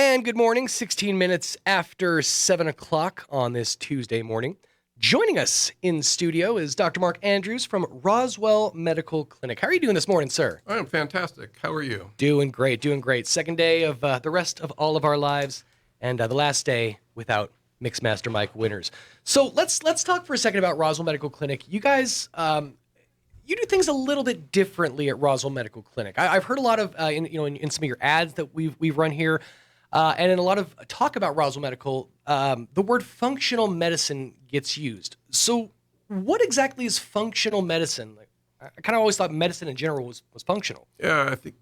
And good morning, 16 minutes after 7 o'clock on this Tuesday morning. Joining us in studio is Dr. Mark Andrews from Roswell Medical Clinic. How are you doing this morning, sir? I'm fantastic. How are you? Doing great, doing great. Second day of the rest of all of our lives, and the last day without Mixmaster Mike Winters. So let's talk for a second about Roswell Medical Clinic. You guys, you do things a little bit differently at Roswell Medical Clinic. I've heard a lot of in some of your ads that we've run here. And in a lot of talk about Roswell Medical, the word functional medicine gets used. So what exactly is functional medicine? I kind of always thought medicine in general was functional. Yeah, I think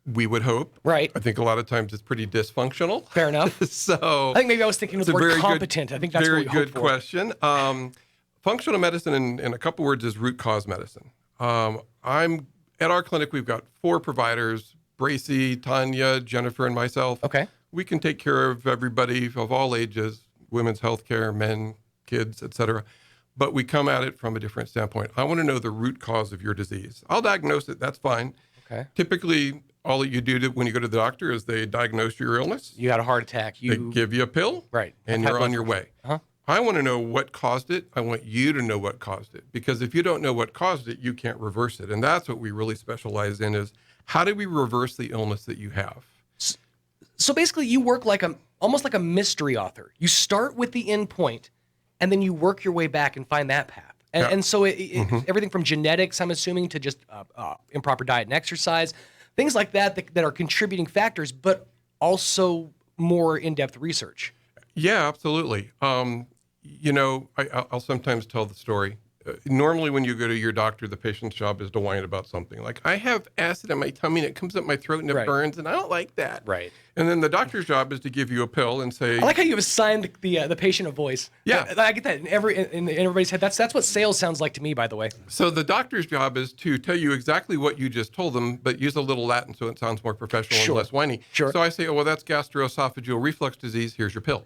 we would hope. Right. I think a lot of times it's pretty dysfunctional. Fair enough. So I think maybe I was thinking of the word competent. I think that's what we hope for. Very good question. Functional medicine in a couple words is root cause medicine. I'm at our clinic, we've got 4 providers, Bracy, Tanya, Jennifer, and myself. Okay. We can take care of everybody of all ages, women's health care, men, kids, etc. But we come at it from a different standpoint. I want to know the root cause of your disease. I'll diagnose it. That's fine. Okay. Typically, all that you do when you go to the doctor is they diagnose your illness. You had a heart attack. They give you a pill. Right. And you're on your way. Uh-huh. I want to know what caused it. I want you to know what caused it. Because if you don't know what caused it, you can't reverse it. And that's what we really specialize in is how do we reverse the illness that you have? So basically you work almost like a mystery author. You start with the end point and then you work your way back and find that path. And so everything from genetics, I'm assuming, to just improper diet and exercise, things like that are contributing factors, but also more in-depth research. Yeah, absolutely. I'll sometimes tell the story. Normally when you go to your doctor, the patient's job is to whine about something. Like, I have acid in my tummy and it comes up my throat and it burns and I don't like that. Right. And then the doctor's job is to give you a pill and say... I like how you have assigned the patient a voice. Yeah. I get that in everybody's head. That's what sales sounds like to me, by the way. So the doctor's job is to tell you exactly what you just told them, but use a little Latin so it sounds more professional and less whiny. Sure. So I say, oh, well, that's gastroesophageal reflux disease. Here's your pill.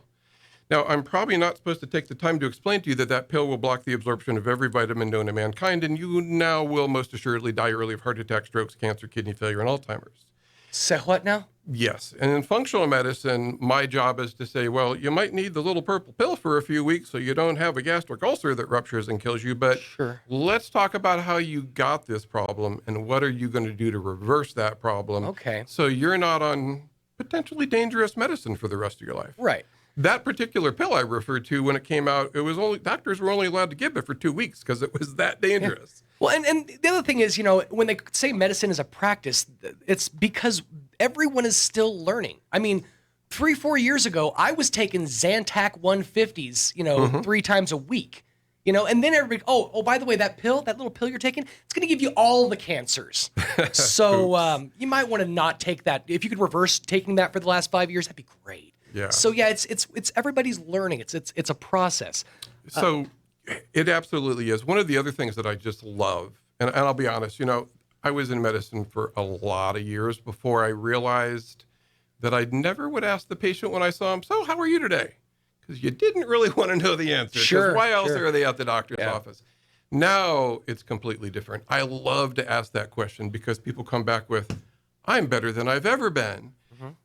Now, I'm probably not supposed to take the time to explain to you that pill will block the absorption of every vitamin known to mankind, and you now will most assuredly die early of heart attack, strokes, cancer, kidney failure, and Alzheimer's. So what now? Yes. And in functional medicine, my job is to say, well, you might need the little purple pill for a few weeks so you don't have a gastric ulcer that ruptures and kills you, but let's talk about how you got this problem and what are you going to do to reverse that problem. Okay. So you're not on potentially dangerous medicine for the rest of your life. Right. That particular pill I referred to, when it came out, doctors were only allowed to give it for 2 weeks because it was that dangerous. Yeah. Well, and the other thing is, when they say medicine is a practice, it's because everyone is still learning. I mean, 3-4 years ago, I was taking Zantac 150s, 3 times a week, and then everybody, by the way, that little pill you're taking, it's going to give you all the cancers. So you might want to not take that. If you could reverse taking that for the last 5 years, that'd be great. Yeah. So yeah, it's everybody's learning. It's a process. So it absolutely is. One of the other things that I just love, and I'll be honest, I was in medicine for a lot of years before I realized that I never would ask the patient when I saw him, so how are you today? Because you didn't really want to know the answer. Sure. Why else are they at the doctor's office? Now it's completely different. I love to ask that question because people come back with, I'm better than I've ever been.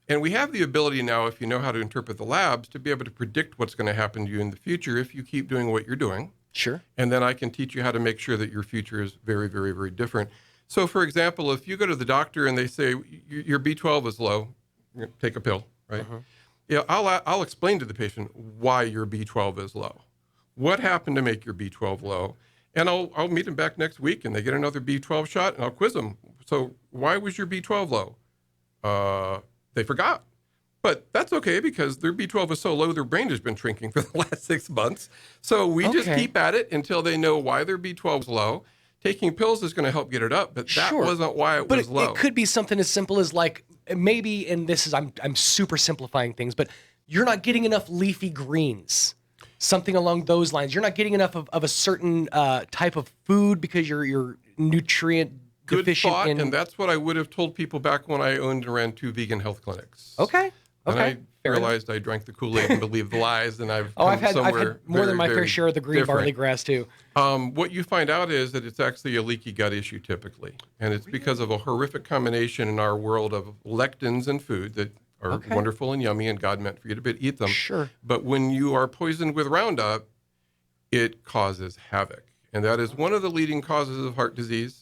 And we have the ability now, if you know how to interpret the labs, to be able to predict what's going to happen to you in the future if you keep doing what you're doing. Sure. And then I can teach you how to make sure that your future is very, very, very different. So, for example, if you go to the doctor and they say your B12 is low, take a pill, right? I'll explain to the patient why your B12 is low. What happened to make your B12 low? And I'll meet them back next week and they get another B12 shot and I'll quiz them. So why was your B12 low? They forgot. But that's okay because their B12 is so low, their brain has been shrinking for the last 6 months. So we just keep at it until they know why their B12 is low. Taking pills is going to help get it up, but that wasn't why it was low. But it could be something as simple as maybe, and this is, I'm super simplifying things, but you're not getting enough leafy greens. Something along those lines. You're not getting enough of a certain type of food because you're nutrient deficient. Good thought, and that's what I would have told people back when I owned and ran 2 vegan health clinics. Okay. And I realized I drank the Kool-Aid and believed the lies, and I've had more than my fair share of the green barley grass too. What you find out is that it's actually a leaky gut issue typically, and it's because of a horrific combination in our world of lectins in food that are wonderful and yummy, and God meant for you to eat them. Sure. But when you are poisoned with Roundup, it causes havoc. And that is one of the leading causes of heart disease,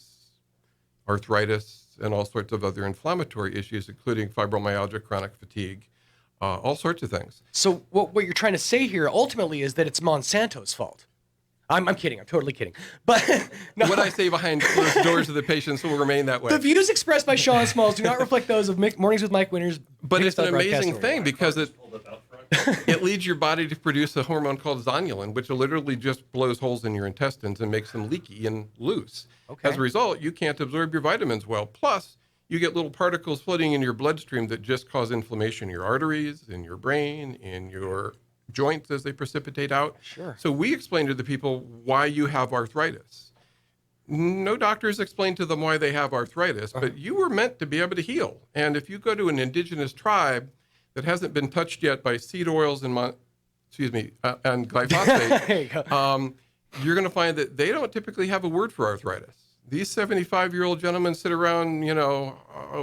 arthritis, and all sorts of other inflammatory issues, including fibromyalgia, chronic fatigue, all sorts of things. So what you're trying to say here ultimately is that it's Monsanto's fault. I'm kidding. I'm totally kidding. But no. What I say behind closed doors of the patients will remain that way. The views expressed by Sean Smalls do not reflect those of Mornings with Mike Winters. But it's an amazing thing because it leads your body to produce a hormone called zonulin, which literally just blows holes in your intestines and makes them leaky and loose. Okay. As a result, you can't absorb your vitamins well. Plus, you get little particles floating in your bloodstream that just cause inflammation in your arteries, in your brain, in your joints as they precipitate out. Sure. So we explain to the people why you have arthritis. No doctors explain to them why they have arthritis, but you were meant to be able to heal. And if you go to an indigenous tribe that hasn't been touched yet by seed oils and and glyphosate, There you go. you're going to find that they don't typically have a word for arthritis. These 75-year-old gentlemen sit around,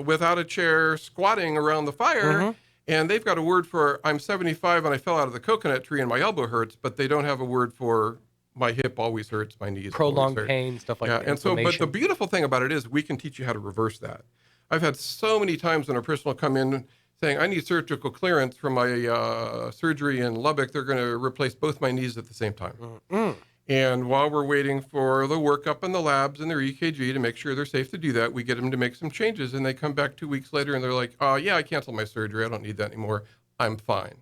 without a chair, squatting around the fire, and they've got a word for, I'm 75 and I fell out of the coconut tree and my elbow hurts, but they don't have a word for, my hip always hurts, my knees Prolonged always hurt. pain, stuff like that. And so, but the beautiful thing about it is we can teach you how to reverse that. I've had so many times when a person will come in saying, I need surgical clearance for my surgery in Lubbock. They're going to replace both my knees at the same time. And while we're waiting for the workup in the labs and their EKG to make sure they're safe to do that, we get them to make some changes. And they come back 2 weeks later and they're like, yeah, I canceled my surgery. I don't need that anymore. I'm fine.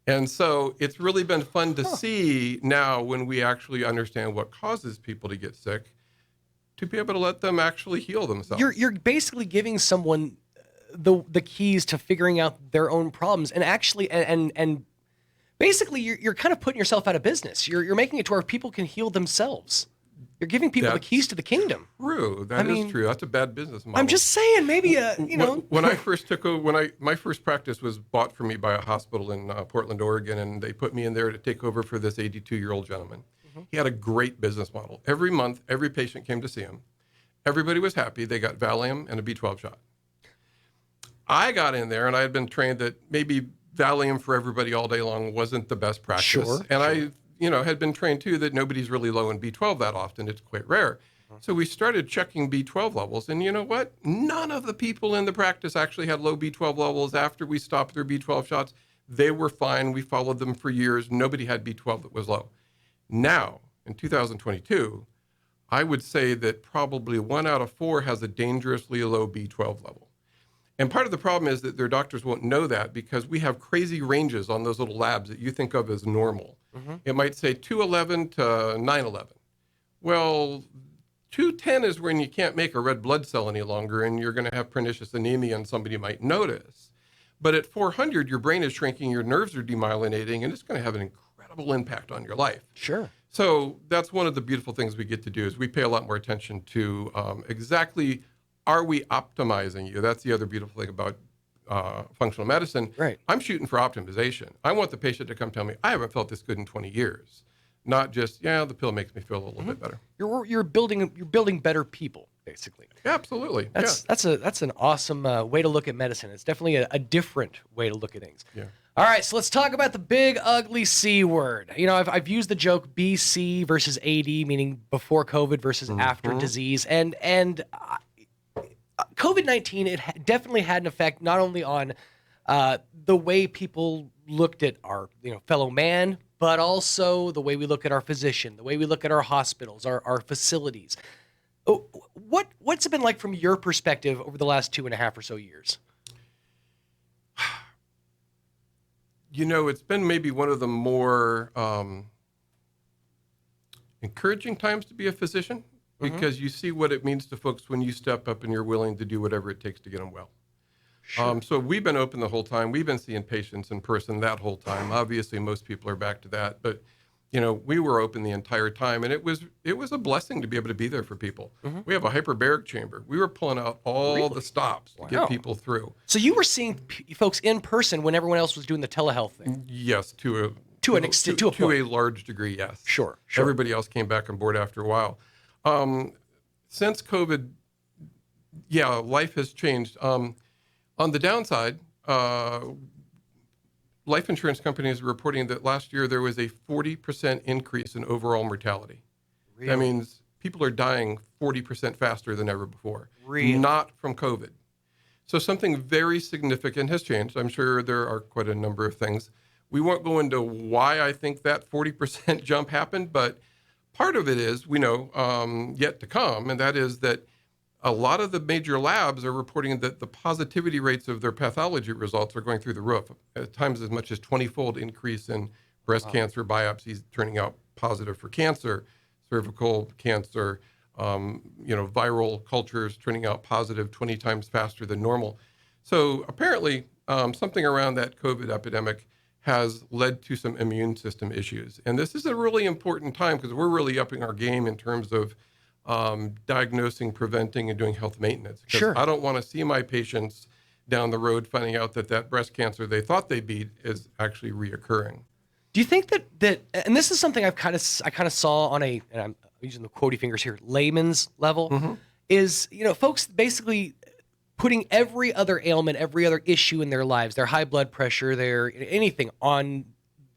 And so it's really been fun to see now when we actually understand what causes people to get sick, to be able to let them actually heal themselves. You're basically giving someone the keys to figuring out their own problems, and actually and basically you're kind of putting yourself out of business. You're making it to where people can heal themselves. You're giving people the keys to the kingdom. True. That is true. That's a bad business model. I'm just saying, maybe When I first took over, my first practice was bought for me by a hospital in Portland, Oregon, and they put me in there to take over for this 82-year-old gentleman. He had a great business model. Every month, every patient came to see him. Everybody was happy. They got Valium and a B12 shot. I got in there, and I had been trained that maybe Valium for everybody all day long wasn't the best practice. Sure. I had been trained too that nobody's really low in B12 that often. It's quite rare. So we started checking B12 levels, and you know what? None of the people in the practice actually had low B12 levels after we stopped their B12 shots. They were fine. We followed them for years. Nobody had B12 that was low. Now, in 2022, I would say that probably 1 out of 4 has a dangerously low B12 level. And part of the problem is that their doctors won't know that because we have crazy ranges on those little labs that you think of as normal. It might say 211 to 911. Well, 210 is when you can't make a red blood cell any longer and you're going to have pernicious anemia and somebody might notice. But at 400, your brain is shrinking, your nerves are demyelinating, and it's going to have an incredible impact on your life. Sure. So that's one of the beautiful things we get to do is we pay a lot more attention to exactly, are we optimizing you? That's the other beautiful thing about functional medicine. Right. I'm shooting for optimization. I want the patient to come tell me, I haven't felt this good in 20 years. Not just, the pill makes me feel a little bit better. You're building better people, basically. Yeah, absolutely. That's an awesome way to look at medicine. It's definitely a different way to look at things. Yeah. All right, so let's talk about the big ugly C word. I've used the joke BC versus AD, meaning before COVID versus after disease, and COVID-19 definitely had an effect not only on the way people looked at our fellow man, but also the way we look at our physician, the way we look at our hospitals, our facilities. What's it been like from your perspective over the last 2.5 or so years? It's been maybe one of the more encouraging times to be a physician because you see what it means to folks when you step up and you're willing to do whatever it takes to get them well. Sure. So we've been open the whole time. We've been seeing patients in person that whole time. Obviously, most people are back to that, but we were open the entire time, and it was a blessing to be able to be there for people. We have a hyperbaric chamber. We were pulling out all the stops to get people through. So you were seeing folks in person when everyone else was doing the telehealth thing. Yes, to a large degree, yes. Sure. Everybody else came back on board after a while. Since COVID, life has changed. On the downside, life insurance companies are reporting that last year there was a 40% increase in overall mortality. That Really? means people are dying 40% faster than ever before, Really? not from COVID. So something very significant has changed. I'm sure there are quite a number of things. We won't go into why I think that 40% jump happened, but part of it is, we know, yet to come, and that is that a lot of the major labs are reporting that the positivity rates of their pathology results are going through the roof. At times, as much as 20-fold increase in breast cancer biopsies turning out positive for cancer, cervical cancer, viral cultures turning out positive 20 times faster than normal. So apparently, something around that COVID epidemic has led to some immune system issues. And this is a really important time because we're really upping our game in terms of diagnosing, preventing, and doing health maintenance. Because Sure. I don't want to see my patients down the road finding out that breast cancer they thought they beat is actually reoccurring. Do you think that and this is something I kind of saw on and I'm using the quotey fingers here, layman's level, is, folks basically putting every other ailment, every other issue in their lives, their high blood pressure, their anything, on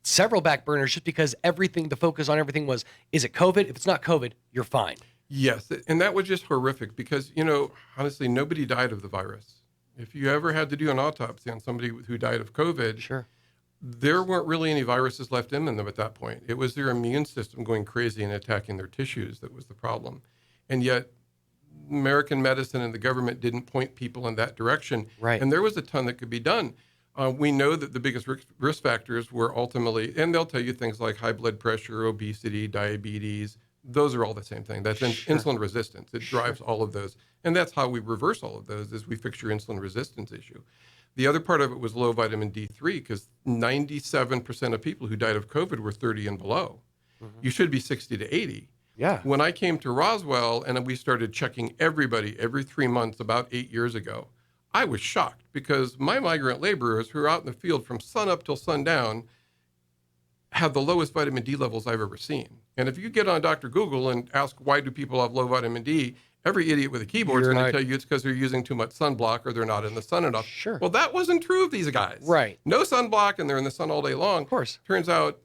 several back burners, just because the focus on everything was, is it COVID? If it's not COVID, you're fine. Yes, and that was just horrific because, honestly, nobody died of the virus. If you ever had to do an autopsy on somebody who died of COVID, Sure. there weren't really any viruses left in them at that point. It was their immune system going crazy and attacking their tissues that was the problem. And yet, American medicine and the government didn't point people in that direction. Right. And there was a ton that could be done. We know that the biggest risk factors were ultimately, and they'll tell you things like high blood pressure, obesity, diabetes. Those are all the same thing. That's insulin resistance. It drives all of those. And that's how we reverse all of those, is we fix your insulin resistance issue. The other part of it was low vitamin D3, because 97% of people who died of COVID were 30 and below. You should be 60 to 80. Yeah. When I came to Roswell and we started checking everybody every 3 months about 8 years ago, I was shocked because my migrant laborers who are out in the field from sun up till sundown had the lowest vitamin D levels I've ever seen. And if you get on Dr. Google and ask why do people have low vitamin D, every idiot with a keyboard is going to tell you it's because they're using too much sunblock or they're not in the sun enough. Sure. Well, that wasn't true of these guys. Right. No sunblock and they're in the sun all day long. Of course. Turns out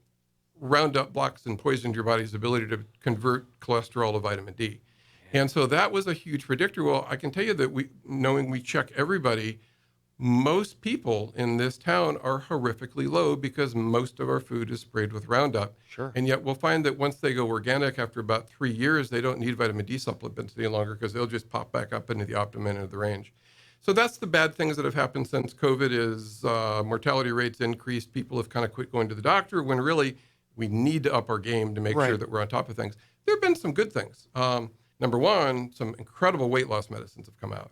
Roundup blocks and poisons your body's ability to convert cholesterol to vitamin D. And so that was a huge predictor. Well, I can tell you that knowing we check everybody, most people in this town are horrifically low because most of our food is sprayed with Roundup. Sure. And yet we'll find that once they go organic after about 3 years, they don't need vitamin D supplements any longer because they'll just pop back up into the optimum end of the range. So that's the bad things that have happened since COVID is mortality rates increased. People have kind of quit going to the doctor when really we need to up our game to make sure that we're on top of things. There have been some good things. Number one, some incredible weight loss medicines have come out.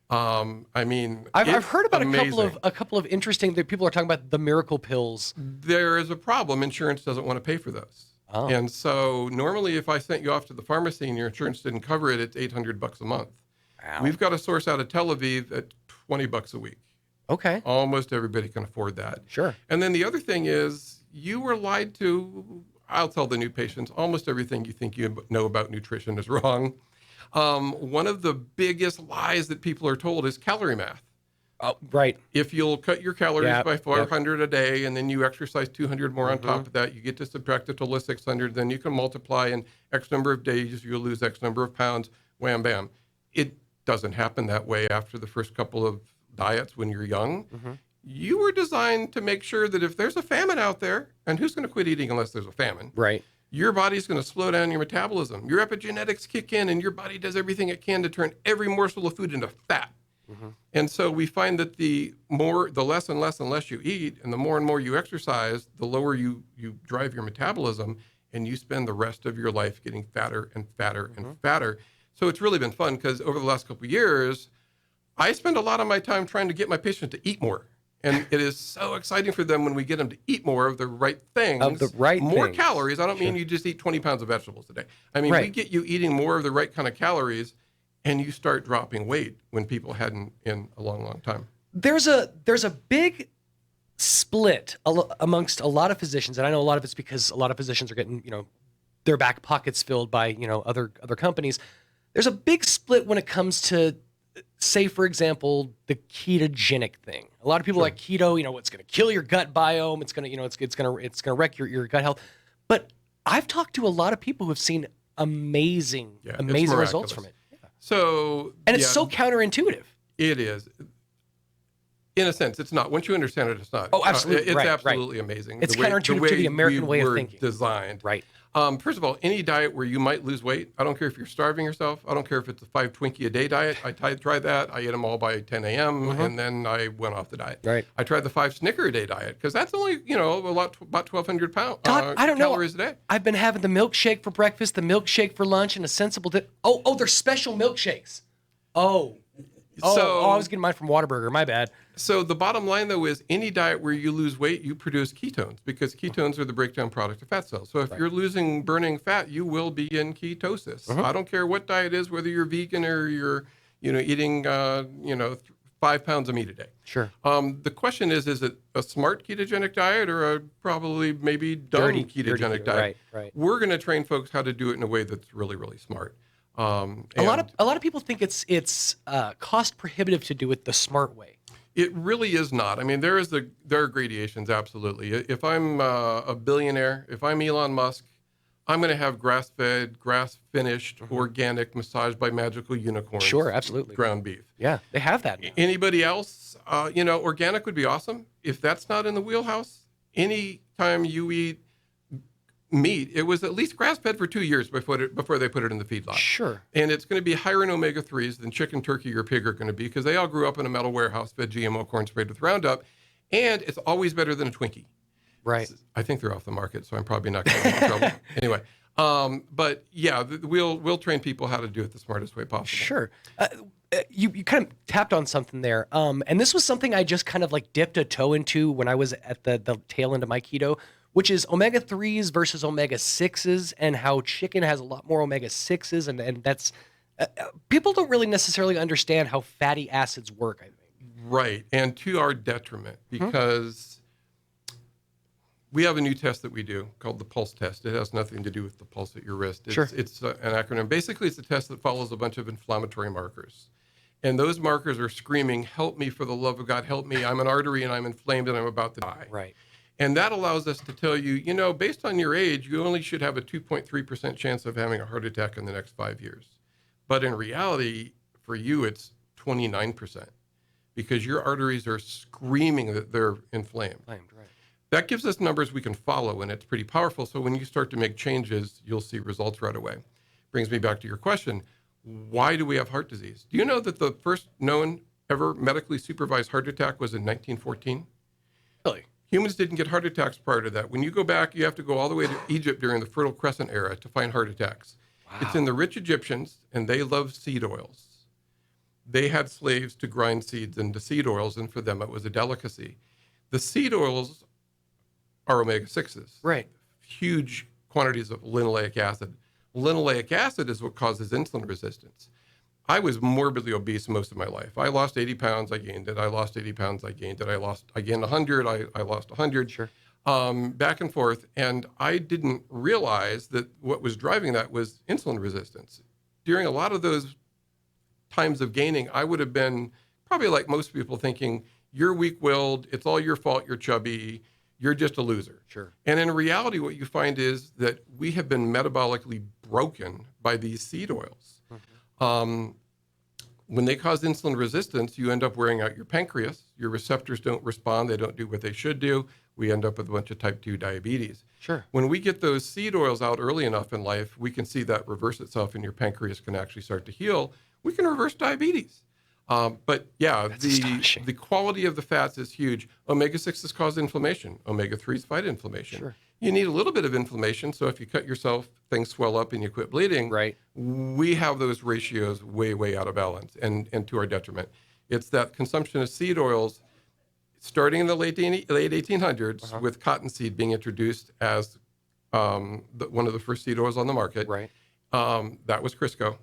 I've heard about a couple of interesting that people are talking about the miracle pills. There is a problem. Insurance doesn't want to pay for those. Oh. And so normally if I sent you off to the pharmacy and your insurance didn't cover it, it's $800 a month. Wow. We've got a source out of Tel Aviv at $20 a week. Okay. Almost everybody can afford that. Sure. And then the other thing is you were lied to. I'll tell the new patients, almost everything you think you know about nutrition is wrong. One of the biggest lies that people are told is calorie math. Oh, right. If you'll cut your calories by 400 a day and then you exercise 200 more on top of that, you get to subtract a total of 600, then you can multiply in X number of days, you'll lose X number of pounds, wham, bam. It doesn't happen that way after the first couple of diets when you're young. You were designed to make sure that if there's a famine out there, and who's going to quit eating unless there's a famine? Right. Your body's going to slow down your metabolism. Your epigenetics kick in and your body does everything it can to turn every morsel of food into fat. And so we find that the less and less and less you eat and the more and more you exercise, the lower you drive your metabolism and you spend the rest of your life getting fatter and fatter and fatter. So it's really been fun because over the last couple of years, I spend a lot of my time trying to get my patients to eat more. And it is so exciting for them when we get them to eat more of the right things. More calories. I don't mean you just eat 20 pounds of vegetables a day. I mean, we get you eating more of the right kind of calories and you start dropping weight when people hadn't in a long, long time. There's a big split amongst a lot of physicians, and I know a lot of it's because a lot of physicians are getting, their back pockets filled by, other companies. There's a big split when it comes to say, for example, the ketogenic thing. A lot of people are like keto, it's going to kill your gut biome. It's going to, it's going to wreck your gut health. But I've talked to a lot of people who have seen amazing it's results miraculous. from it. Yeah. So, And it's so counterintuitive. It is. In a sense, it's not. Once you understand it, it's not. Oh, absolutely. It's absolutely amazing. It's counterintuitive to the American way of thinking. Designed. Right. First of all, any diet where you might lose weight, I don't care if you're starving yourself. I don't care if it's a 5 Twinkie a day diet. I tried that. I ate them all by 10 a.m. And then I went off the diet. Right. I tried the 5 Snicker a day diet because that's only, about 1,200 I don't know. calories a day. I've been having the milkshake for breakfast, the milkshake for lunch, and a sensible they're special milkshakes. Oh, I was getting mine from Whataburger. My bad. So the bottom line, though, is any diet where you lose weight, you produce ketones because ketones are the breakdown product of fat cells. So if you're burning fat, you will be in ketosis. I don't care what diet it is, whether you're vegan or you're, eating, 5 pounds of meat a day. Sure. The question is it a smart ketogenic diet or a probably maybe dumb ketogenic diet? Right. We're going to train folks how to do it in a way that's really, really smart. A lot of people think it's cost prohibitive to do it the smart way. It really is not. I mean, there are gradations, absolutely. If I'm a billionaire, if I'm Elon Musk, I'm going to have grass-fed, grass-finished, organic, massaged by magical unicorns. Sure, absolutely. Ground beef. Yeah, they have that now. Anybody else, organic would be awesome. If that's not in the wheelhouse, anytime you eat meat, it was at least grass-fed for 2 years before they put it in the feedlot. Sure. And it's going to be higher in omega-3s than chicken, turkey, or pig are going to be because they all grew up in a metal warehouse fed GMO corn sprayed with Roundup. And it's always better than a Twinkie. Right. I think they're off the market, so I'm probably not going to get in trouble. Anyway, but yeah, we'll train people how to do it the smartest way possible. Sure. You kind of tapped on something there. And this was something I just kind of like dipped a toe into when I was at the tail end of my keto, which is omega-3s versus omega-6s and how chicken has a lot more omega-6s. And that's people don't really necessarily understand how fatty acids work, I think. Right. And to our detriment, because we have a new test that we do called the pulse test. It has nothing to do with the pulse at your wrist. It's an acronym. Basically, it's a test that follows a bunch of inflammatory markers. And those markers are screaming, help me, for the love of God, help me. I'm an artery and I'm inflamed and I'm about to die. Right. And that allows us to tell you, based on your age, you only should have a 2.3% chance of having a heart attack in the next 5 years. But in reality, for you, it's 29% because your arteries are screaming that they're inflamed. Right. That gives us numbers we can follow, and it's pretty powerful. So when you start to make changes, you'll see results right away. Brings me back to your question. Why do we have heart disease? Do you know that the first known ever medically supervised heart attack was in 1914? Really? Humans didn't get heart attacks prior to that. When you go back, you have to go all the way to Egypt during the Fertile Crescent era to find heart attacks. Wow. It's in the rich Egyptians, and they loved seed oils. They had slaves to grind seeds into seed oils, and for them it was a delicacy. The seed oils are omega-6s. Right. Huge quantities of linoleic acid. Linoleic acid is what causes insulin resistance. I was morbidly obese most of my life. I lost 80 pounds, I gained it. I lost 80 pounds, I gained it. I gained 100, I lost 100. Sure. Back and forth. And I didn't realize that what was driving that was insulin resistance. During a lot of those times of gaining, I would have been probably like most people thinking, you're weak-willed, it's all your fault, you're chubby, you're just a loser. Sure. And in reality, what you find is that we have been metabolically broken by these seed oils. When they cause insulin resistance, you end up wearing out your pancreas. Your receptors don't respond. They don't do what they should do. We end up with a bunch of type 2 diabetes. Sure. When we get those seed oils out early enough in life, we can see that reverse itself and your pancreas can actually start to heal. We can reverse diabetes. But yeah, the quality of the fats is huge. Omega-6s cause inflammation. Omega-3s fight inflammation. Sure. You need a little bit of inflammation. So if you cut yourself, things swell up and you quit bleeding. Right. We have those ratios way, way out of balance and to our detriment. It's that consumption of seed oils starting in the late 1800s with cottonseed being introduced as one of the first seed oils on the market. Right. That was Crisco.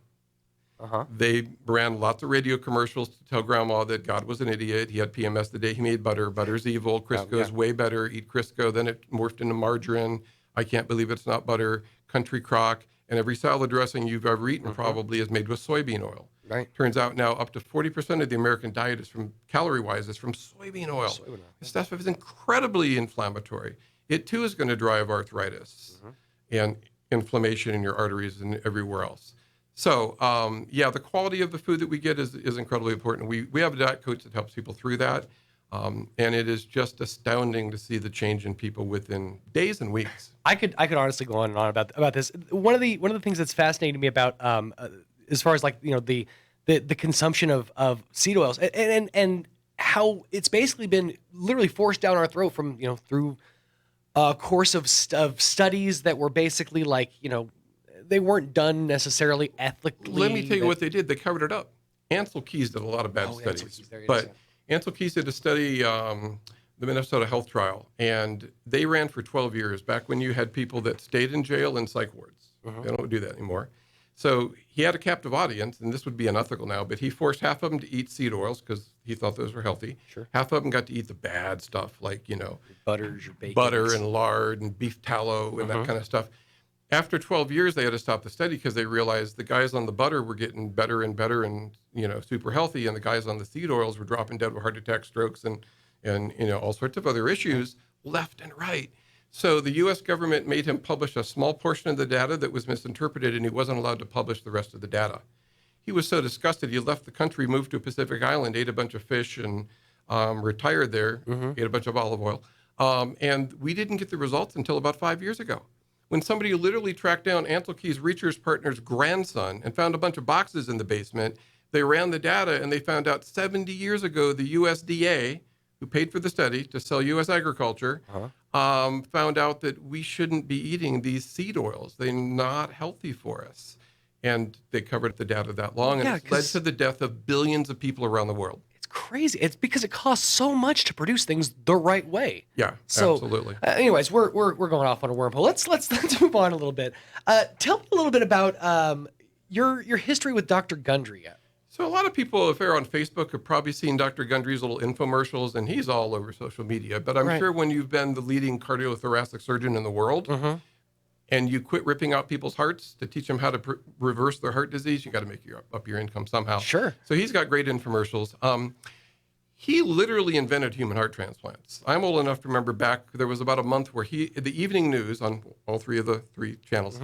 They ran lots of radio commercials to tell grandma that God was an idiot. He had PMS the day he made butter. Butter's evil. Crisco is way better. Eat Crisco. Then it morphed into margarine. I can't believe it's not butter. Country crock. And every salad dressing you've ever eaten probably is made with soybean oil. Right. Turns out now up to 40% of the American diet is from, calorie-wise, is from soybean oil. This stuff is incredibly inflammatory. It too is going to drive arthritis and inflammation in your arteries and everywhere else. So, the quality of the food that we get is incredibly important. We have a diet coach that helps people through that. And it is just astounding to see the change in people within days and weeks. I could honestly go on and on about this. One of the things that's fascinating to me about as far as like the consumption of seed oils and how it's basically been literally forced down our throat from through a course of studies that were basically like they weren't done necessarily ethically. Let me tell you what they did. They covered it up. Ansel Keys did a lot of bad studies, but Ansel Keys did a study, the Minnesota Health Trial, and they ran for 12 years back when you had people that stayed in jail in psych wards. They don't do that anymore. So he had a captive audience, and this would be unethical now, but he forced half of them to eat seed oils because he thought those were healthy. Sure. Half of them got to eat the bad stuff like, your butters, your bacon, butter and lard and beef tallow and that kind of stuff. After 12 years, they had to stop the study because they realized the guys on the butter were getting better and better and, super healthy. And the guys on the seed oils were dropping dead with heart attack, strokes, and all sorts of other issues left and right. So the U.S. government made him publish a small portion of the data that was misinterpreted, and he wasn't allowed to publish the rest of the data. He was so disgusted, he left the country, moved to a Pacific island, ate a bunch of fish, and retired there, ate a bunch of olive oil. And we didn't get the results until about 5 years ago, when somebody literally tracked down Ansel Keys' research partner's grandson and found a bunch of boxes in the basement. They ran the data, and they found out 70 years ago, the USDA, who paid for the study to sell U.S. agriculture, found out that we shouldn't be eating these seed oils. They're not healthy for us. And they covered the data that long, and it's led to the death of billions of people around the world. It's crazy. It's because it costs so much to produce things the right way. Yeah, so, absolutely. Anyways, we're going off on a wormhole. Let's move on a little bit. Tell me a little bit about your history with Dr. Gundry. So a lot of people, if they're on Facebook, have probably seen Dr. Gundry's little infomercials, and he's all over social media. But I'm sure when you've been the leading cardiothoracic surgeon in the world, and you quit ripping out people's hearts to teach them how to reverse their heart disease, you got to make up your income somehow. Sure. So he's got great infomercials. He literally invented human heart transplants. I'm old enough to remember back, there was about a month where the evening news on all three of the three channels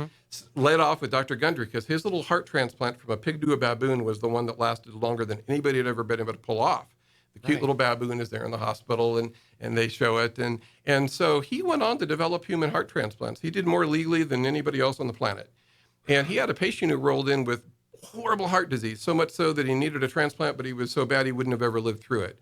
led off with Dr. Gundry because his little heart transplant from a pig to a baboon was the one that lasted longer than anybody had ever been able to pull off. The cute little baboon is there in the hospital, and they show it. And so he went on to develop human heart transplants. He did more legally than anybody else on the planet. And he had a patient who rolled in with horrible heart disease, so much so that he needed a transplant, but he was so bad he wouldn't have ever lived through it.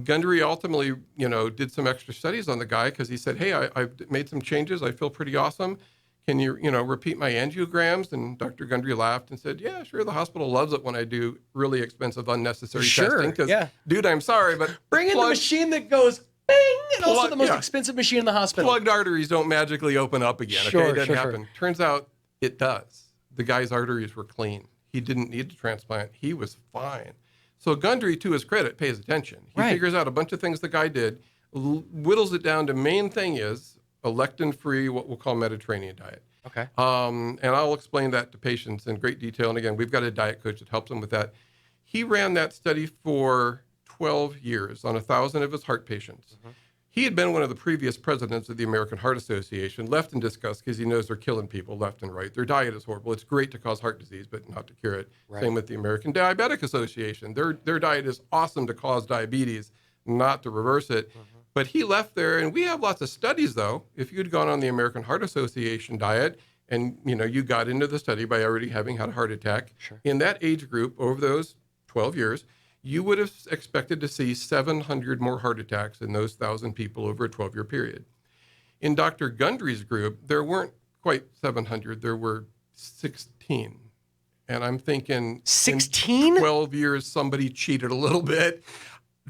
Gundry ultimately, did some extra studies on the guy because he said, hey, I've made some changes. I feel pretty awesome. Can you, repeat my angiograms? And Dr. Gundry laughed and said, yeah, sure. The hospital loves it when I do really expensive, unnecessary testing. Because, dude, I'm sorry, but bring in the machine that goes bing, and also the most expensive machine in the hospital. Plugged arteries don't magically open up again. It doesn't happen. Turns out it does. The guy's arteries were clean. He didn't need to transplant. He was fine. So Gundry, to his credit, pays attention. He figures out a bunch of things the guy did, whittles it down to main thing is a lectin-free, what we'll call Mediterranean diet. Okay. And I'll explain that to patients in great detail. And again, we've got a diet coach that helps them with that. He ran that study for 12 years on 1,000 of his heart patients. He had been one of the previous presidents of the American Heart Association, left in disgust because he knows they're killing people left and right. Their diet is horrible. It's great to cause heart disease, but not to cure it. Same with the American Diabetic Association. Their diet is awesome to cause diabetes, not to reverse it. But he left there, and we have lots of studies, though. If you'd gone on the American Heart Association diet and, you got into the study by already having had a heart attack, in that age group over those 12 years, you would have expected to see 700 more heart attacks in those 1,000 people over a 12-year period. In Dr. Gundry's group, there weren't quite 700. There were 16. And I'm thinking 16? 12 years, somebody cheated a little bit.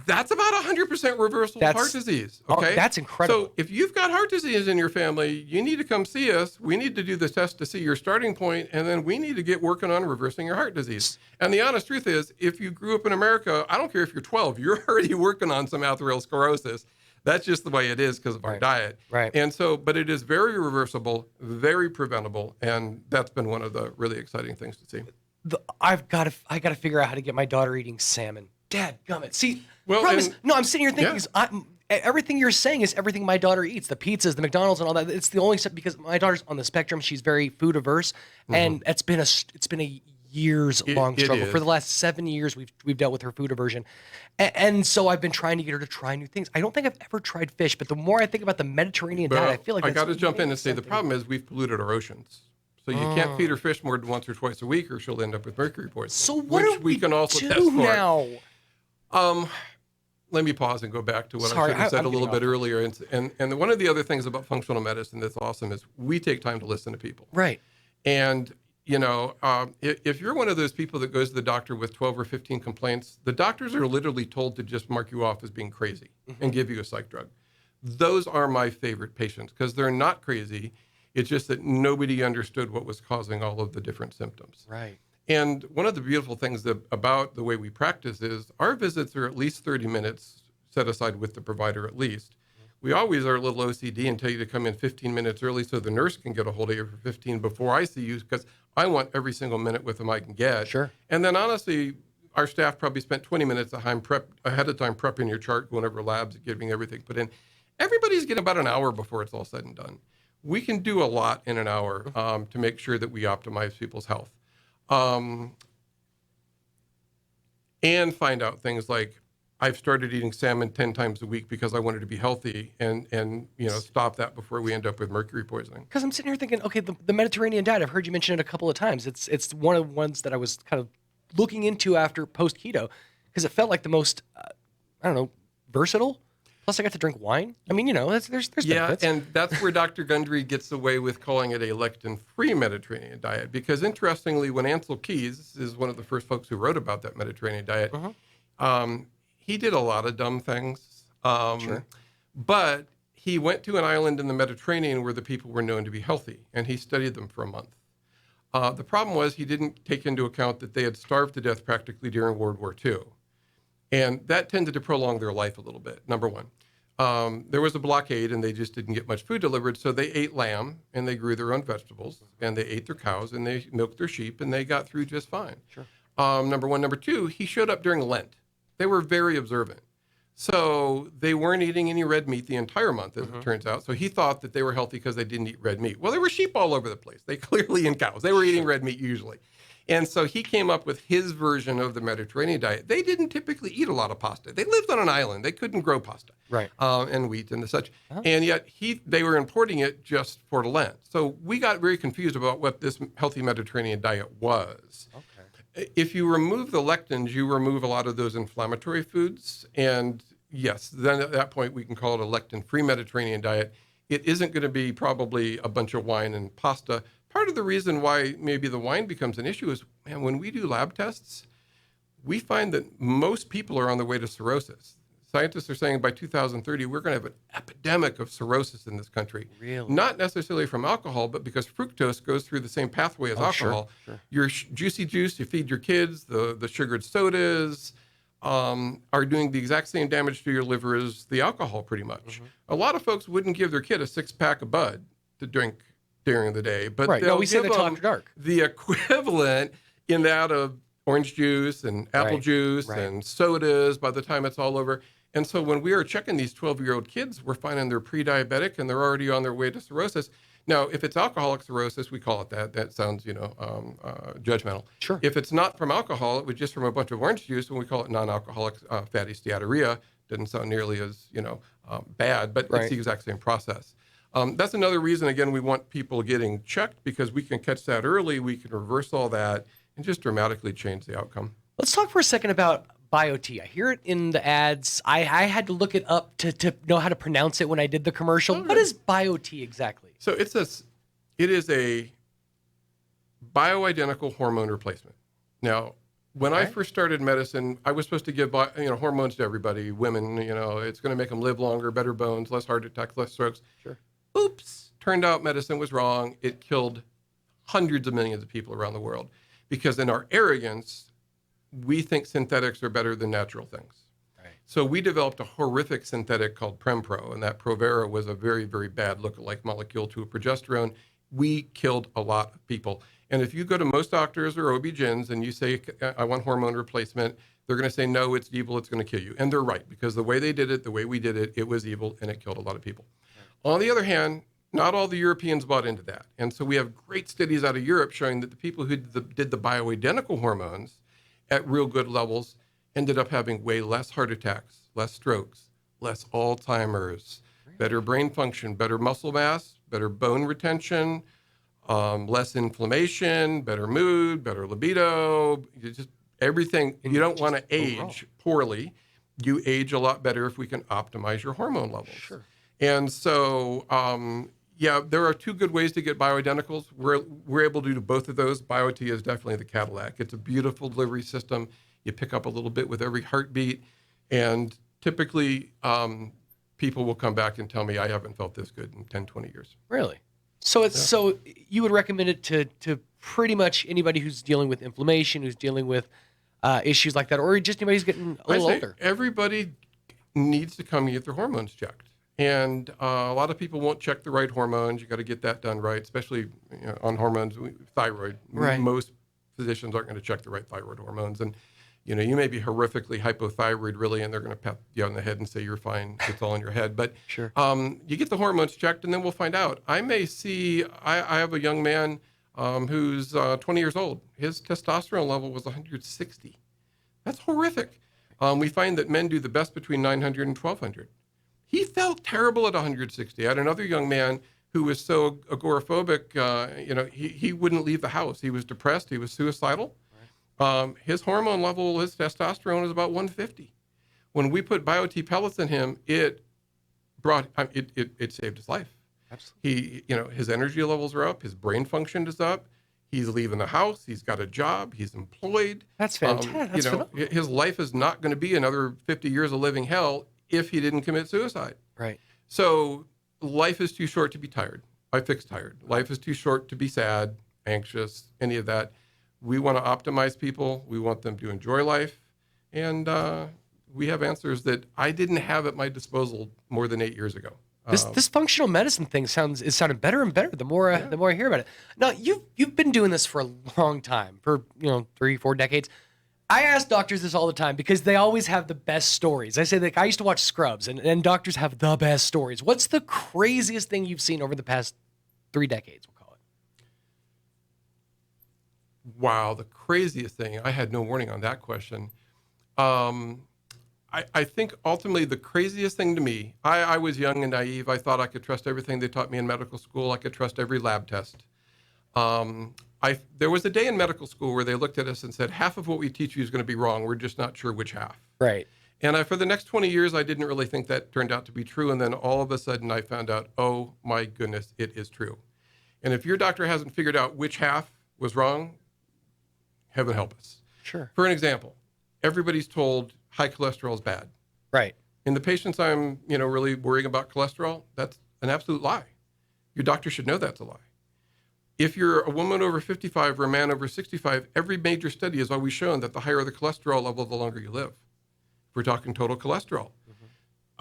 That's about 100% reversal of heart disease. Okay, that's incredible. So if you've got heart disease in your family, you need to come see us. We need to do the test to see your starting point, and then we need to get working on reversing your heart disease. And the honest truth is, if you grew up in America, I don't care if you're 12, you're already working on some atherosclerosis. That's just the way it is because of our diet. And so, but it is very reversible, very preventable, and that's been one of the really exciting things to see. I gotta figure out how to get my daughter eating salmon. Dad, gummit. See, Well, problem is, and no, I'm sitting here thinking, yeah, 'cause everything you're saying is everything my daughter eats, the pizzas, the McDonald's, and all that. It's the only stuff because my daughter's on the spectrum. She's very food averse, mhm. and it's been a years long It struggle. For the is. last 7 years, we've dealt with her food aversion, and so I've been trying to get her to try new things. I don't think I've ever tried fish, but the more I think about the Mediterranean diet, I Well, feel like I that's got to jump in maybe and say the something. problem is we've polluted our oceans. So you can't feed her Oh. fish more than once or twice a week, or she'll end up with mercury poisoning, So what which do we we can also test do for. now? Um, Let me pause and go back to what I Sorry, should have said I'm a little getting off bit topic. earlier. And one of the other things about functional medicine that's awesome is we take time to listen to people. Right. And if you're one of those people that goes to the doctor with 12 or 15 complaints, the doctors are literally told to just mark you off as being crazy and give you a psych drug. Those are my favorite patients because they're not crazy. It's just that nobody understood what was causing all of the different symptoms. Right. And one of the beautiful things about the way we practice is our visits are at least 30 minutes set aside with the provider at least. We always are a little OCD and tell you to come in 15 minutes early so the nurse can get a hold of you for 15 before I see you because I want every single minute with them I can get. Sure. And then honestly, our staff probably spent 20 minutes ahead of time prepping your chart, going over labs, getting everything put in. Everybody's getting about an hour before it's all said and done. We can do a lot in an hour to make sure that we optimize people's health. Um, and find out things like I've started eating salmon 10 times a week because I wanted to be healthy and stop that before we end up with mercury poisoning. Because I'm sitting here thinking, okay, the Mediterranean diet. I've heard you mention it a couple of times. It's one of the ones that I was kind of looking into after post keto because it felt like the most I don't know versatile. Plus, I got to drink wine. I mean, there's Yeah, benefits. and that's where Dr. Gundry gets away with calling it a lectin-free Mediterranean diet because interestingly, when Ansel Keys is one of the first folks who wrote about that Mediterranean diet, he did a lot of dumb things. Sure. But he went to an island in the Mediterranean where the people were known to be healthy, and he studied them for a month. The problem was he didn't take into account that they had starved to death practically during World War II. And that tended to prolong their life a little bit, number one. There was a blockade and they just didn't get much food delivered. So they ate lamb and they grew their own vegetables and they ate their cows and they milked their sheep and they got through just fine. Sure. Number one. Number two, he showed up during Lent. They were very observant. So they weren't eating any red meat the entire month, as it turns out. So he thought that they were healthy because they didn't eat red meat. Well, there were sheep all over the place. They clearly, and cows, they were eating red meat usually. And so he came up with his version of the Mediterranean diet. They didn't typically eat a lot of pasta. They lived on an island. They couldn't grow pasta, Right. and wheat and such. And yet they were importing it just for Lent. So we got very confused about what this healthy Mediterranean diet was. Okay. If you remove the lectins, you remove a lot of those inflammatory foods. And yes, then at that point, we can call it a lectin-free Mediterranean diet. It isn't going to be probably a bunch of wine and pasta. Part of the reason why maybe the wine becomes an issue is, man, when we do lab tests, we find that most people are on their way to cirrhosis. Scientists are saying by 2030, we're going to have an epidemic of cirrhosis in this country. Really? Not necessarily from alcohol, but because fructose goes through the same pathway as alcohol. Sure. Your juicy juice, you feed your kids, the sugared sodas are doing the exact same damage to your liver as the alcohol pretty much. A lot of folks wouldn't give their kid a 6-pack of Bud to drink during the day, but Right. No, they'll we say give that till them after dark. the equivalent in that of orange juice and apple Right, juice right. and sodas by the time it's all over. And so when we are checking these 12-year-old kids, we're finding they're pre-diabetic and they're already on their way to cirrhosis. Now, if it's alcoholic cirrhosis, we call it that. That sounds, judgmental. Sure. If it's not from alcohol, it was just from a bunch of orange juice, and we call it non-alcoholic fatty steatorrhea. Doesn't sound nearly as, bad, but Right. it's the exact same process. That's another reason, again, we want people getting checked because we can catch that early, we can reverse all that, and just dramatically change the outcome. Let's talk for a second about BioT. I hear it in the ads. I had to look it up to know how to pronounce it when I did the commercial. Okay. What is BioT exactly? So it is a bioidentical hormone replacement. Now, when I Okay. first started medicine, I was supposed to give hormones to everybody, women. It's going to make them live longer, better bones, less heart attacks, less strokes. Sure. Oops! Turned out medicine was wrong. It killed hundreds of millions of people around the world because in our arrogance, we think synthetics are better than natural things. Right. So we developed a horrific synthetic called Prempro, and that Provera was a very, very bad lookalike molecule to a progesterone. we killed a lot of people. And if you go to most doctors or OB-GYNs and you say, I want hormone replacement, they're going to say, no, it's evil, it's going to kill you. And they're right, because the way they did it, the way we did it, it was evil and it killed a lot of people. Right. On the other hand, not all the Europeans bought into that. And so we have great studies out of Europe showing that the people who did the bioidentical hormones at real good levels ended up having way less heart attacks, less strokes, less Alzheimer's, better brain function, better muscle mass, better bone retention, less inflammation, better mood, better libido, just everything. You don't want to age poorly. You age a lot better if we can optimize your hormone levels. Sure. And so, there are two good ways to get bioidenticals. We're able to do both of those. BioT is definitely the Cadillac. It's a beautiful delivery system. You pick up a little bit with every heartbeat. And typically, people will come back and tell me, I haven't felt this good in 10, 20 years. Really? So so you would recommend it to pretty much anybody who's dealing with inflammation, who's dealing with issues like that, or just anybody who's getting a little older? Everybody needs to come and get their hormones checked. And a lot of people won't check the right hormones. You got to get that done right, especially on hormones, thyroid. Right. Most physicians aren't going to check the right thyroid hormones. And, you may be horrifically hypothyroid really, and they're going to pat you on the head and say, you're fine. It's all in your head. But sure. You get the hormones checked, and then we'll find out. I have a young man who's 20 years old. His testosterone level was 160. That's horrific. We find that men do the best between 900 and 1200. He felt terrible at 160. I had another young man who was so agoraphobic, he wouldn't leave the house. He was depressed. He was suicidal. Right. His hormone level, his testosterone is about 150. When we put BioT pellets in him, it saved his life. Absolutely. His energy levels are up. His brain function is up. He's leaving the house. He's got a job. He's employed. That's fantastic. His life is not going to be another 50 years of living hell if he didn't commit suicide. Right. So life is too short to be tired. I fix tired. Life is too short to be sad, anxious, any of that. We want to optimize people. We want them to enjoy life. And we have answers that I didn't have at my disposal more than 8 years ago. This functional medicine thing sounded better and better the more I hear about it. Now you've been doing this for a long time, for 3-4 decades. I ask doctors this all the time because they always have the best stories. I say that I used to watch Scrubs, and doctors have the best stories. What's the craziest thing you've seen over the past 3 decades? We'll call it. Wow, the craziest thing. I had no warning on that question. I think ultimately the craziest thing to me, I was young and naive. I thought I could trust everything they taught me in medical school. I could trust every lab test. There was a day in medical school where they looked at us and said, half of what we teach you is going to be wrong. We're just not sure which half. Right. And for the next 20 years, I didn't really think that turned out to be true. And then all of a sudden I found out, oh my goodness, it is true. And if your doctor hasn't figured out which half was wrong, heaven help us. Sure. For an example, everybody's told high cholesterol is bad. Right. In the patients I'm, really worrying about cholesterol, that's an absolute lie. Your doctor should know that's a lie. If you're a woman over 55 or a man over 65, every major study has always shown that the higher the cholesterol level, the longer you live. If we're talking total cholesterol.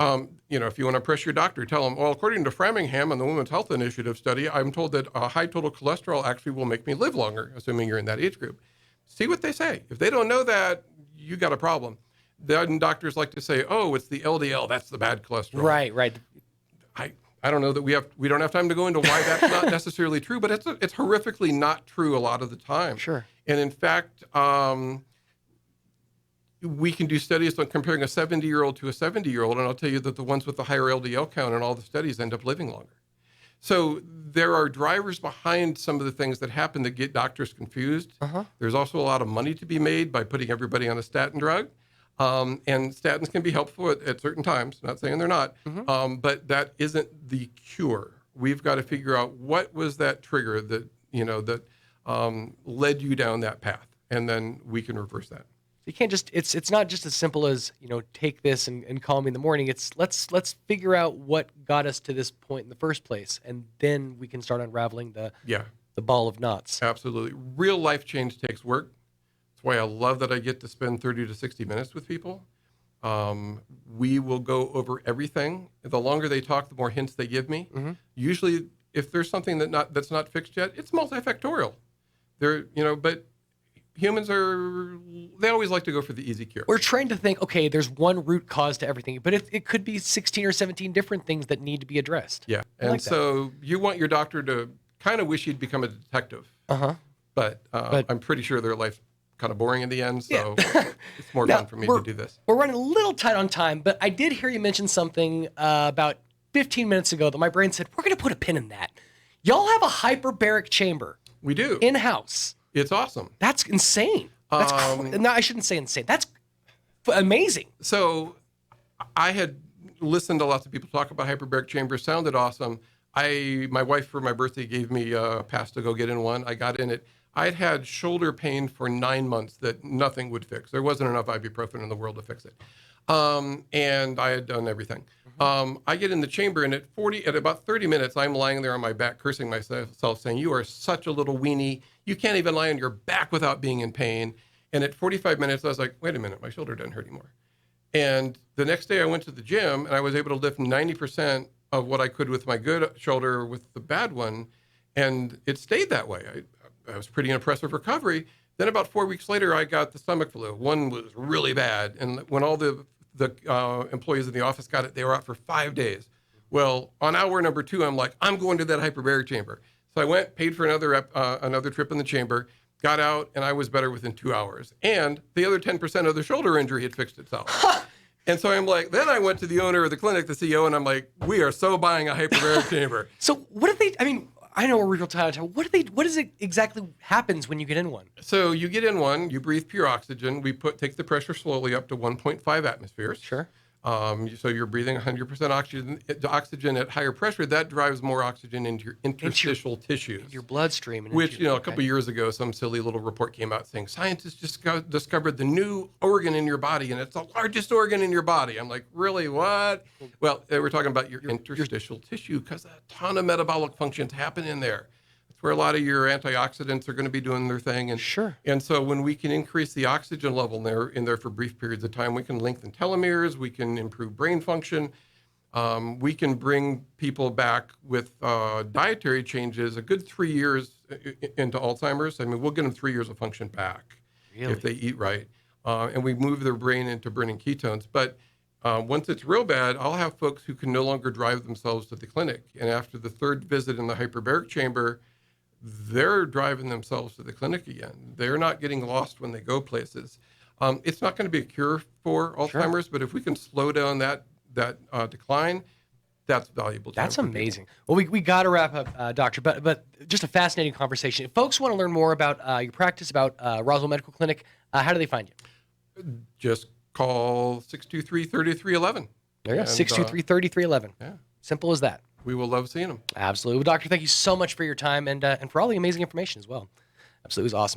Mm-hmm. If you want to press your doctor, tell them, well, according to Framingham and the Women's Health Initiative study, I'm told that a high total cholesterol actually will make me live longer, assuming you're in that age group. See what they say. If they don't know that, you got a problem. Then doctors like to say, oh, it's the LDL, that's the bad cholesterol. Right. I don't know that we don't have time to go into why that's not necessarily true, but it's horrifically not true a lot of the time. Sure. And in fact, we can do studies on comparing a 70-year-old to a 70-year-old, and I'll tell you that the ones with the higher LDL count in all the studies end up living longer. So there are drivers behind some of the things that happen that get doctors confused. Uh-huh. There's also a lot of money to be made by putting everybody on a statin drug. And statins can be helpful at certain times. Not saying they're not, but that isn't the cure. We've got to figure out what was that trigger that led you down that path, and then we can reverse that. You can't just it's not just as simple as take this and call me in the morning. It's let's figure out what got us to this point in the first place, and then we can start unraveling the ball of knots. Absolutely, real life change takes work. That's why I love that I get to spend 30 to 60 minutes with people. We will go over everything. The longer they talk, the more hints they give me. Mm-hmm. Usually if there's something that's not fixed yet, it's multifactorial. But humans they always like to go for the easy cure. We're trained to think, okay, there's one root cause to everything, but it could be 16 or 17 different things that need to be addressed. Yeah. And like that. so you want your doctor to kind of wish he'd become a detective. But I'm pretty sure their life's kind of boring in the end. So it's more fun for me to do this. We're running a little tight on time, but I did hear you mention something about 15 minutes ago that my brain said, we're going to put a pin in that. Y'all have a hyperbaric chamber. We do. In-house. It's awesome. That's insane. That's no, I shouldn't say insane. That's amazing. So I had listened to lots of people talk about hyperbaric chambers. Sounded awesome. My wife for my birthday gave me a pass to go get in one. I got in it. I'd had shoulder pain for 9 months that nothing would fix. There wasn't enough ibuprofen in the world to fix it. And I had done everything. I get in the chamber, and at about 30 minutes, I'm lying there on my back, cursing myself, saying, "You are such a little weenie. You can't even lie on your back without being in pain." And at 45 minutes, I was like, "Wait a minute, my shoulder doesn't hurt anymore." And the next day, I went to the gym, and I was able to lift 90% of what I could with my good shoulder with the bad one, and it stayed that way. I was pretty impressive recovery. Then about 4 weeks later, I got the stomach flu. One was really bad, and when all the employees in the office got it, they were out for 5 days. Well, on hour number 2, I'm like, I'm going to that hyperbaric chamber. So I went, paid for another trip in the chamber, got out, and I was better within 2 hours. And the other 10% of the shoulder injury had fixed itself. And so I'm like, then I went to the owner of the clinic, the CEO, and I'm like, we are so buying a hyperbaric chamber. So what did they, I mean, I know we're real tired. What is it exactly happens when you get in one? So you get in one, you breathe pure oxygen. Takes the pressure slowly up to 1.5 atmospheres. Sure. So you're breathing 100% oxygen at higher pressure. That drives more oxygen into your interstitial tissues. Your bloodstream. Which, a couple years ago, some silly little report came out saying, scientists just discovered the new organ in your body, and it's the largest organ in your body. I'm like, really, what? Well, we're talking about your interstitial tissue because a ton of metabolic functions happen in there. That's where a lot of your antioxidants are going to be doing their thing. And, sure. And so when we can increase the oxygen level in there for brief periods of time, we can lengthen telomeres, we can improve brain function, we can bring people back with dietary changes a good 3 years into Alzheimer's. I mean, we'll get them 3 years of function back if they eat right. And we move their brain into burning ketones. But once it's real bad, I'll have folks who can no longer drive themselves to the clinic. And after the third visit in the hyperbaric chamber, they're driving themselves to the clinic again. They're not getting lost when they go places. It's not going to be a cure for Alzheimer's, but if we can slow down that decline, that's valuable. That's amazing. Well, we got to wrap up, Doctor, but just a fascinating conversation. If folks want to learn more about your practice, about Roswell Medical Clinic, how do they find you? Just call 623-3311. There you go, 623-3311. Yeah. Simple as that. We will love seeing them. Absolutely. Well, Doctor, thank you so much for your time and for all the amazing information as well. Absolutely. It was awesome.